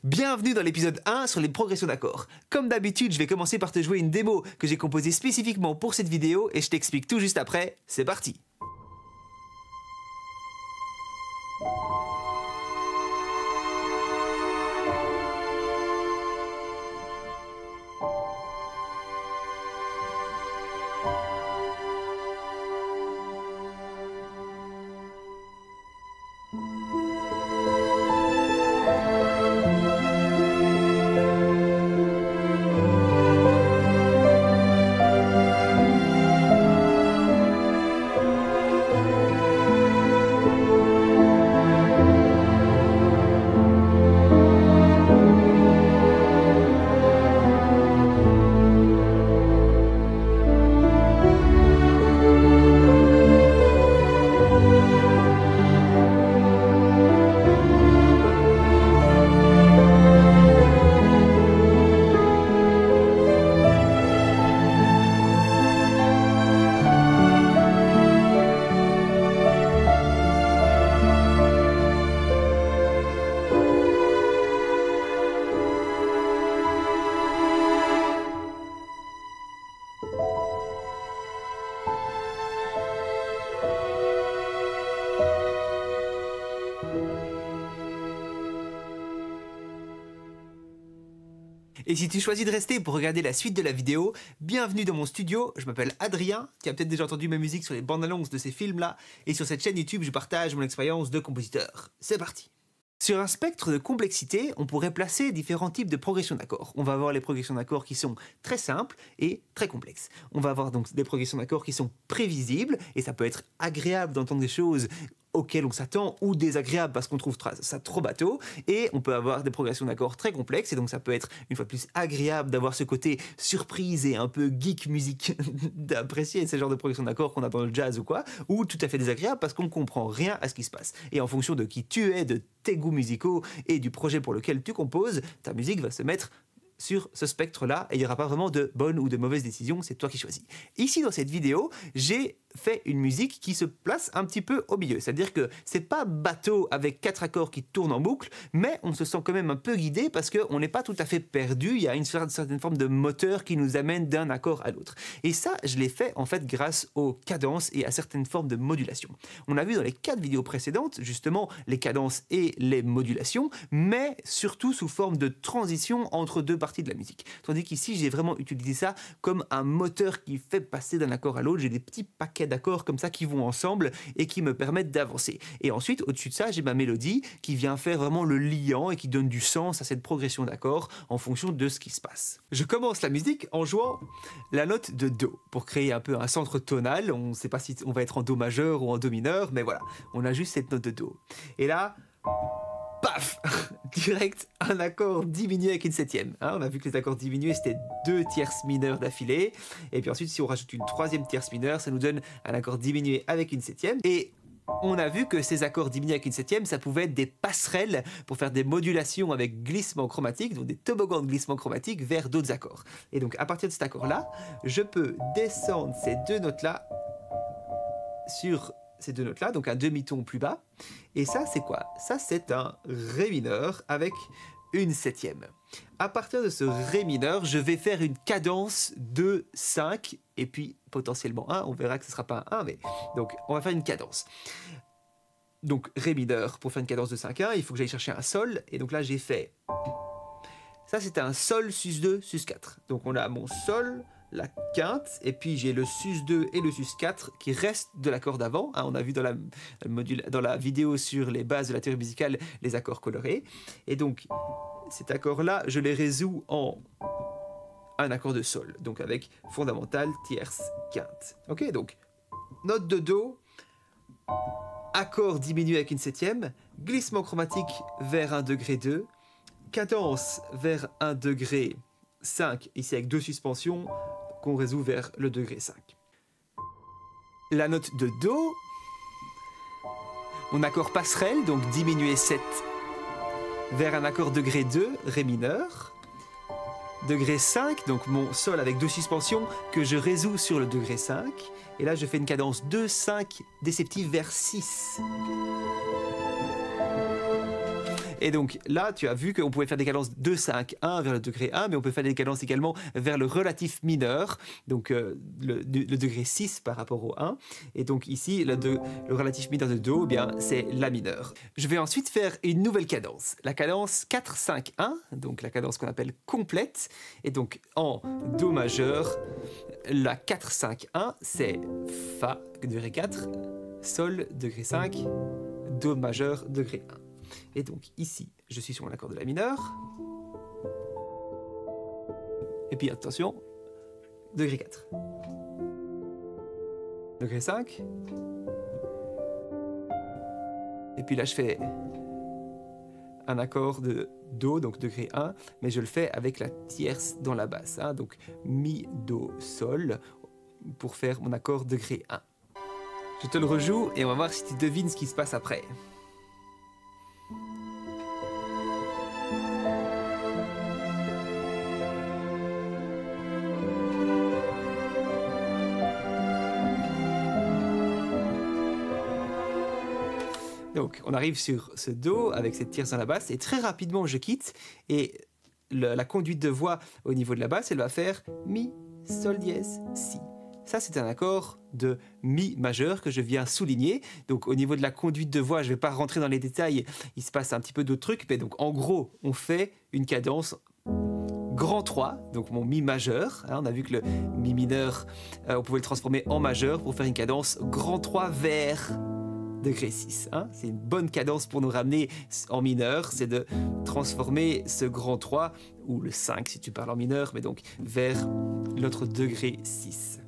Bienvenue dans l'épisode 1 sur les progressions d'accords. Comme d'habitude, je vais commencer par te jouer une démo que j'ai composée spécifiquement pour cette vidéo et je t'explique tout juste après. C'est parti! Et si tu choisis de rester pour regarder la suite de la vidéo, bienvenue dans mon studio, je m'appelle Adrien, tu as peut-être déjà entendu ma musique sur les bandes annonces de ces films-là, et sur cette chaîne YouTube, je partage mon expérience de compositeur. C'est parti! Sur un spectre de complexité, on pourrait placer différents types de progressions d'accords. On va avoir les progressions d'accords qui sont très simples et très complexes. On va avoir donc des progressions d'accords qui sont prévisibles, et ça peut être agréable d'entendre des choses auxquelles on s'attend, ou désagréable parce qu'on trouve ça trop bateau, et on peut avoir des progressions d'accords très complexes, et donc ça peut être une fois de plus agréable d'avoir ce côté surprise et un peu geek musique, d'apprécier ce genre de progression d'accords qu'on a dans le jazz ou quoi, ou tout à fait désagréable parce qu'on ne comprend rien à ce qui se passe. Et en fonction de qui tu es, de tes goûts musicaux et du projet pour lequel tu composes, ta musique va se mettre sur ce spectre-là, et il n'y aura pas vraiment de bonne ou de mauvaise décision, c'est toi qui choisis. Ici, dans cette vidéo, j'ai fait une musique qui se place un petit peu au milieu, c'est-à-dire que c'est pas bateau avec 4 accords qui tournent en boucle, mais on se sent quand même un peu guidé parce qu'on n'est pas tout à fait perdu, il y a une certaine forme de moteur qui nous amène d'un accord à l'autre. Et ça, je l'ai fait en fait grâce aux cadences et à certaines formes de modulation. On a vu dans les 4 vidéos précédentes, justement, les cadences et les modulations, mais surtout sous forme de transition entre deux parties de la musique. Tandis qu'ici, j'ai vraiment utilisé ça comme un moteur qui fait passer d'un accord à l'autre. J'ai des petits paquets d'accords comme ça qui vont ensemble et qui me permettent d'avancer. Et ensuite, au-dessus de ça, j'ai ma mélodie qui vient faire vraiment le liant et qui donne du sens à cette progression d'accords en fonction de ce qui se passe. Je commence la musique en jouant la note de Do pour créer un peu un centre tonal. On ne sait pas si on va être en Do majeur ou en Do mineur, mais voilà, on a juste cette note de Do. Et là, paf, direct, un accord diminué avec une septième. On a vu que les accords diminués, c'était 2 tierces mineures d'affilée. Et puis ensuite, si on rajoute une 3e tierce mineure, ça nous donne un accord diminué avec une septième. Et on a vu que ces accords diminués avec une septième, ça pouvait être des passerelles pour faire des modulations avec glissement chromatique, donc des toboggans de glissement chromatique vers d'autres accords. Et donc, à partir de cet accord-là, je peux descendre ces 2 notes-là sur ces 2 notes-là, donc un demi-ton plus bas. Et ça, c'est quoi? Ça, c'est un Ré mineur avec une septième. À partir de ce Ré mineur, je vais faire une cadence de 5, et puis potentiellement 1. On verra que ce ne sera pas un 1, mais... Donc, on va faire une cadence. Donc, Ré mineur, pour faire une cadence de 5-1, il faut que j'aille chercher un Sol. Et donc là, j'ai fait... Ça, c'était un Sol, Sus2, Sus4. Donc, on a mon Sol, la quinte, et puis j'ai le Sus2 et le Sus4 qui restent de l'accord d'avant. On a vu dans la vidéo sur les bases de la théorie musicale les accords colorés. Et donc, cet accord-là, je les résous en un accord de Sol, donc avec fondamental, tierce, quinte. Ok, donc, note de Do, accord diminué avec une septième, glissement chromatique vers 1 degré 2, cadence vers 1 degré 5, ici avec 2 suspensions, qu'on résout vers le degré 5. La note de Do, mon accord passerelle, donc diminué 7, vers un accord degré 2, Ré mineur, degré 5, donc mon Sol avec 2 suspensions que je résous sur le degré 5, et là je fais une cadence 2, 5, déceptive vers 6. Et donc là, tu as vu qu'on pouvait faire des cadences 2, 5, 1 vers le degré 1, mais on peut faire des cadences également vers le relatif mineur, donc le degré 6 par rapport au 1. Et donc ici, le relatif mineur de Do, eh bien, c'est La mineur. Je vais ensuite faire une nouvelle cadence, la cadence 4, 5, 1, donc la cadence qu'on appelle complète. Et donc en Do majeur, la 4, 5, 1, c'est Fa, degré 4, Sol, degré 5, Do majeur, degré 1. Et donc ici, je suis sur mon accord de La mineur. Et puis attention, degré 4. Degré 5. Et puis là, je fais un accord de Do, donc degré 1, mais je le fais avec la tierce dans la basse. Hein, donc Mi, Do, Sol, pour faire mon accord degré 1. Je te le rejoue et on va voir si tu devines ce qui se passe après. Donc, on arrive sur ce Do avec cette tierce dans la basse et très rapidement, je quitte et la conduite de voix au niveau de la basse, elle va faire Mi, Sol dièse, Si. Ça, c'est un accord de Mi majeur que je viens souligner. Donc, au niveau de la conduite de voix, je ne vais pas rentrer dans les détails, il se passe un petit peu d'autres trucs. Mais donc, en gros, on fait une cadence grand 3, donc mon Mi majeur. Hein, on a vu que le Mi mineur, on pouvait le transformer en majeur pour faire une cadence grand 3 vers degré 6. Hein. C'est une bonne cadence pour nous ramener en mineur, c'est de transformer ce grand 3, ou le 5 si tu parles en mineur, mais donc vers l'autre degré 6.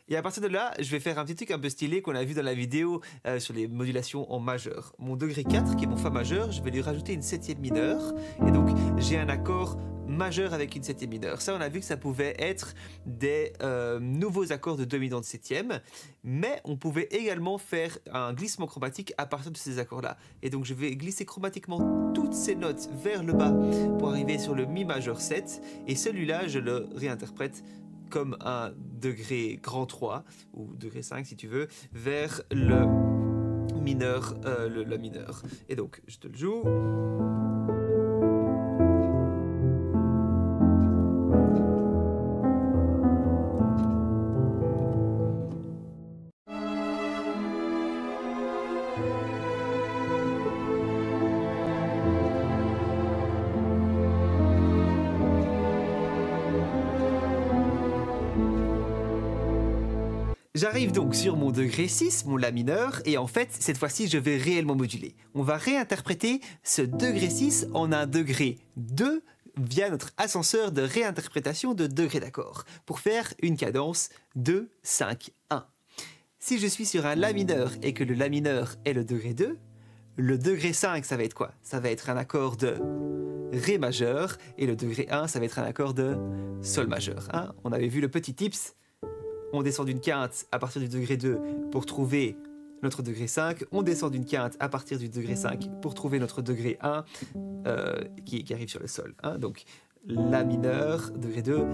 Et à partir de là, je vais faire un petit truc un peu stylé qu'on a vu dans la vidéo sur les modulations en majeur. Mon degré 4, qui est mon Fa majeur, je vais lui rajouter une septième mineure. Et donc, j'ai un accord majeur avec une septième mineure. Ça, on a vu que ça pouvait être des nouveaux accords de dominante septième. Mais on pouvait également faire un glissement chromatique à partir de ces accords-là. Et donc, je vais glisser chromatiquement toutes ces notes vers le bas pour arriver sur le Mi majeur 7. Et celui-là, je le réinterprète comme un degré grand 3, ou degré 5 si tu veux, vers le mineur, le mineur. Et donc, je te le joue. J'arrive donc sur mon degré 6, mon La mineur, et en fait, cette fois-ci, je vais réellement moduler. On va réinterpréter ce degré 6 en un degré 2 via notre ascenseur de réinterprétation de degrés d'accord, pour faire une cadence 2, 5, 1. Si je suis sur un La mineur et que le La mineur est le degré 2, le degré 5, ça va être quoi? Ça va être un accord de Ré majeur, et le degré 1, ça va être un accord de Sol majeur. Hein, on avait vu le petit tips. On descend d'une quinte à partir du degré 2 pour trouver notre degré 5. On descend d'une quinte à partir du degré 5 pour trouver notre degré 1 qui arrive sur le Sol. Hein. Donc, La mineur, degré 2,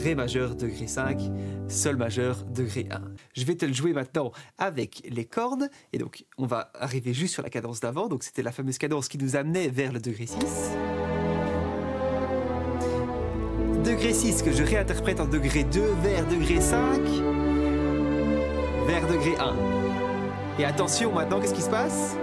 Ré majeur, degré 5, Sol majeur, degré 1. Je vais te le jouer maintenant avec les cordes. Et donc, on va arriver juste sur la cadence d'avant. Donc, c'était la fameuse cadence qui nous amenait vers le degré 6. Degré 6 que je réinterprète en degré 2 vers degré 5 vers degré 1. Et attention maintenant, qu'est-ce qui se passe?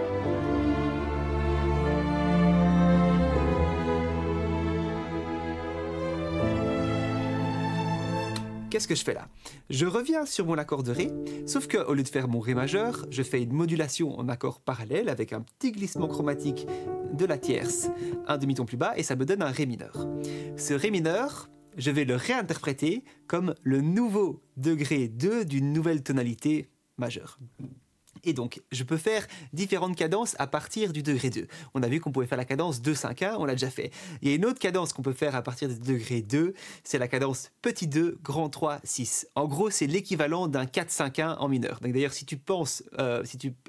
Qu'est-ce que je fais là? Je reviens sur mon accord de Ré, sauf qu'au lieu de faire mon Ré majeur, je fais une modulation en accord parallèle avec un petit glissement chromatique de la tierce, un demi-ton plus bas, et ça me donne un Ré mineur. Ce Ré mineur, je vais le réinterpréter comme le nouveau degré 2 d'une nouvelle tonalité majeure. Et donc, je peux faire différentes cadences à partir du degré 2. On a vu qu'on pouvait faire la cadence 2-5-1, on l'a déjà fait. Il y a une autre cadence qu'on peut faire à partir du degré 2, c'est la cadence petit 2, grand 3, 6. En gros, c'est l'équivalent d'un 4-5-1 en mineur. Donc d'ailleurs, si tu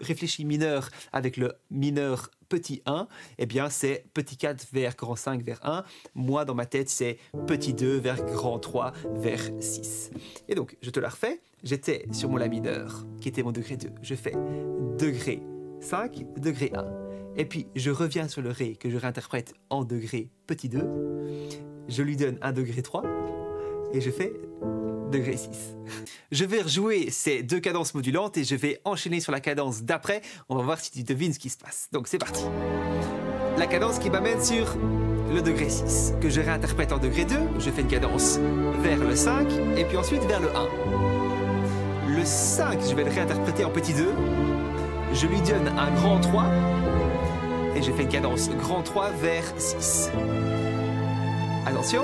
réfléchis mineur avec le mineur petit 1, eh bien c'est petit 4 vers grand 5 vers 1. Moi, dans ma tête, c'est petit 2 vers grand 3 vers 6. Et donc, je te la refais. J'étais sur mon La mineur, qui était mon degré 2. Je fais degré 5, degré 1. Et puis, je reviens sur le Ré, que je réinterprète en degré petit 2. Je lui donne un degré 3. Et je fais degré 6. Je vais rejouer ces deux cadences modulantes et je vais enchaîner sur la cadence d'après. On va voir si tu devines ce qui se passe. Donc c'est parti. La cadence qui m'amène sur le degré 6, que je réinterprète en degré 2. Je fais une cadence vers le 5 et puis ensuite vers le 1. Le 5, je vais le réinterpréter en petit 2. Je lui donne un grand 3 et je fais une cadence grand 3 vers 6. Attention.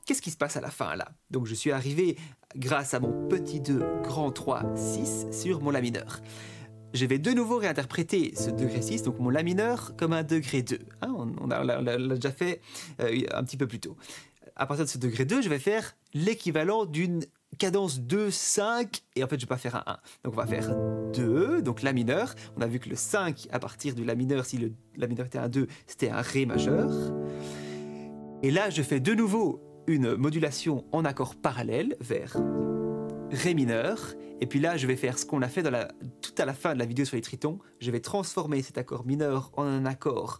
Qu'est-ce qui se passe à la fin là? Donc je suis arrivé grâce à mon petit 2, grand 3, 6 sur mon La mineur. Je vais de nouveau réinterpréter ce degré 6, donc mon La mineur, comme un degré 2. Hein, on l'a déjà fait un petit peu plus tôt. À partir de ce degré 2, je vais faire l'équivalent d'une cadence 2, 5, et en fait je ne vais pas faire un 1. Donc on va faire 2, donc La mineur. On a vu que le 5, à partir du La mineur, si le La mineur était un 2, c'était un Ré majeur. Et là, je fais de nouveau une modulation en accord parallèle vers Ré mineur. Et puis là, je vais faire ce qu'on a fait tout à la fin de la vidéo sur les tritons. Je vais transformer cet accord mineur en un accord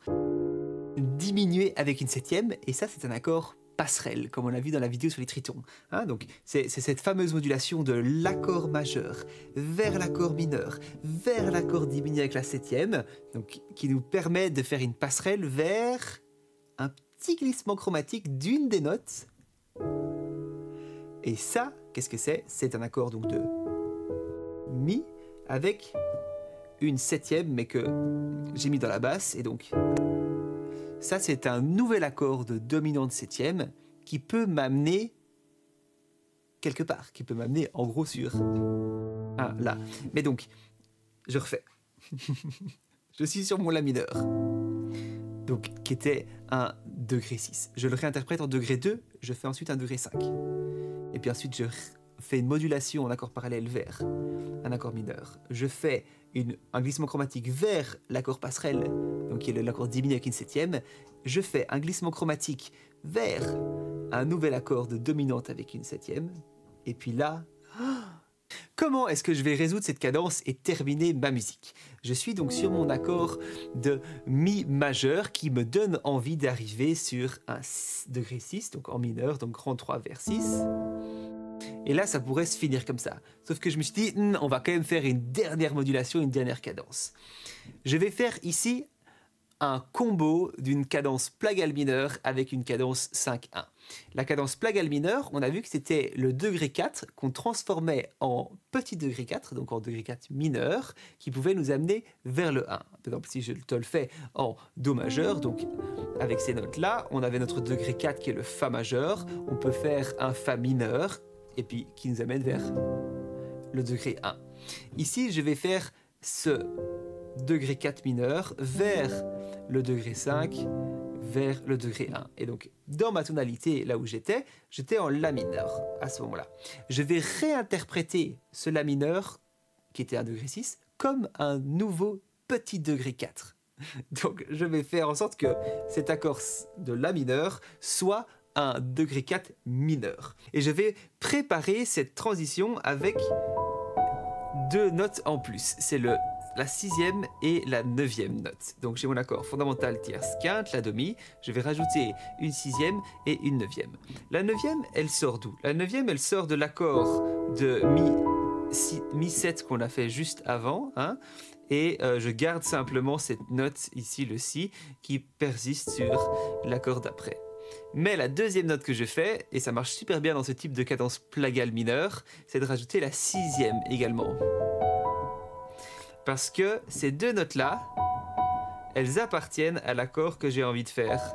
diminué avec une septième. Et ça, c'est un accord passerelle, comme on l'a vu dans la vidéo sur les tritons. Hein, donc, c'est cette fameuse modulation de l'accord majeur vers l'accord mineur, vers l'accord diminué avec la septième, donc, qui nous permet de faire une passerelle vers un petit glissement chromatique d'une des notes. Et ça, qu'est-ce que c'est? C'est un accord donc de Mi avec une septième, mais que j'ai mis dans la basse. Et donc, ça, c'est un nouvel accord de dominante septième qui peut m'amener quelque part, qui peut m'amener en gros sur un là. Mais donc, je refais. Je suis sur mon La mineur, donc qui était un degré 6. Je le réinterprète en degré 2, je fais ensuite un degré 5. Et puis ensuite, je fais une modulation en accord parallèle vers un accord mineur. Je fais un glissement chromatique vers l'accord passerelle, donc qui est l'accord diminué avec une septième. Je fais un glissement chromatique vers un nouvel accord de dominante avec une septième. Et puis là, comment est-ce que je vais résoudre cette cadence et terminer ma musique? Je suis donc sur mon accord de Mi majeur qui me donne envie d'arriver sur un degré 6, donc en mineur, donc grand 3 vers 6. Et là, ça pourrait se finir comme ça. Sauf que je me suis dit, on va quand même faire une dernière modulation, une dernière cadence. Je vais faire ici un combo d'une cadence Plagal mineur avec une cadence 5-1. La cadence Plagal mineur, on a vu que c'était le degré 4 qu'on transformait en petit degré 4, donc en degré 4 mineur, qui pouvait nous amener vers le 1. Par exemple, si je te le fais en Do majeur, donc avec ces notes-là, on avait notre degré 4 qui est le Fa majeur, on peut faire un Fa mineur, et puis qui nous amène vers le degré 1. Ici, je vais faire ce degré 4 mineur vers le degré 5, vers le degré 1. Et donc, dans ma tonalité, là où j'étais en La mineur à ce moment-là. Je vais réinterpréter ce La mineur, qui était un degré 6, comme un nouveau petit degré 4. Donc, je vais faire en sorte que cet accord de La mineur soit un degré 4 mineur. Et je vais préparer cette transition avec deux notes en plus. C'est la 6e et la 9e note. Donc j'ai mon accord fondamental, tierce, quinte, la demi. Je vais rajouter une 6e et une 9e. La 9e, elle sort d'où? La 9e, elle sort de l'accord de Mi 7 qu'on a fait juste avant. Hein, et je garde simplement cette note ici, le Si, qui persiste sur l'accord d'après. Mais la deuxième note que je fais, et ça marche super bien dans ce type de cadence Plagal mineure, c'est de rajouter la 6e également. Parce que ces deux notes-là, elles appartiennent à l'accord que j'ai envie de faire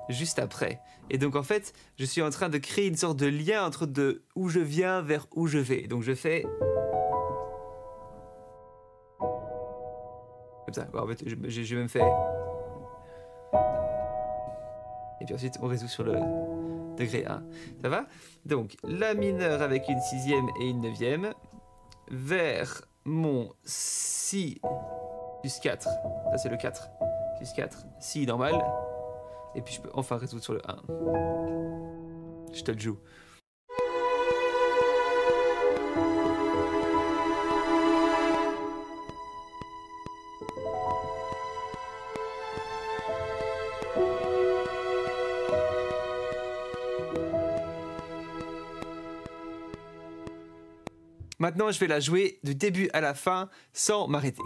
juste après. Et donc en fait, je suis en train de créer une sorte de lien entre où je viens vers où je vais. Donc je fais... comme ça. En fait, j'ai même fait... Et puis ensuite, on résout sur le degré 1. Ça va? Donc, La mineure avec une sixième et une neuvième. Vers mon Si plus 4. Ça, c'est le 4. Plus 4. Si normal. Et puis, je peux enfin résoudre sur le 1. Je te le joue. Maintenant, je vais la jouer du début à la fin sans m'arrêter.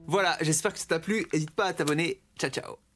Voilà, j'espère que ça t'a plu. N'hésite pas à t'abonner. Ciao, ciao.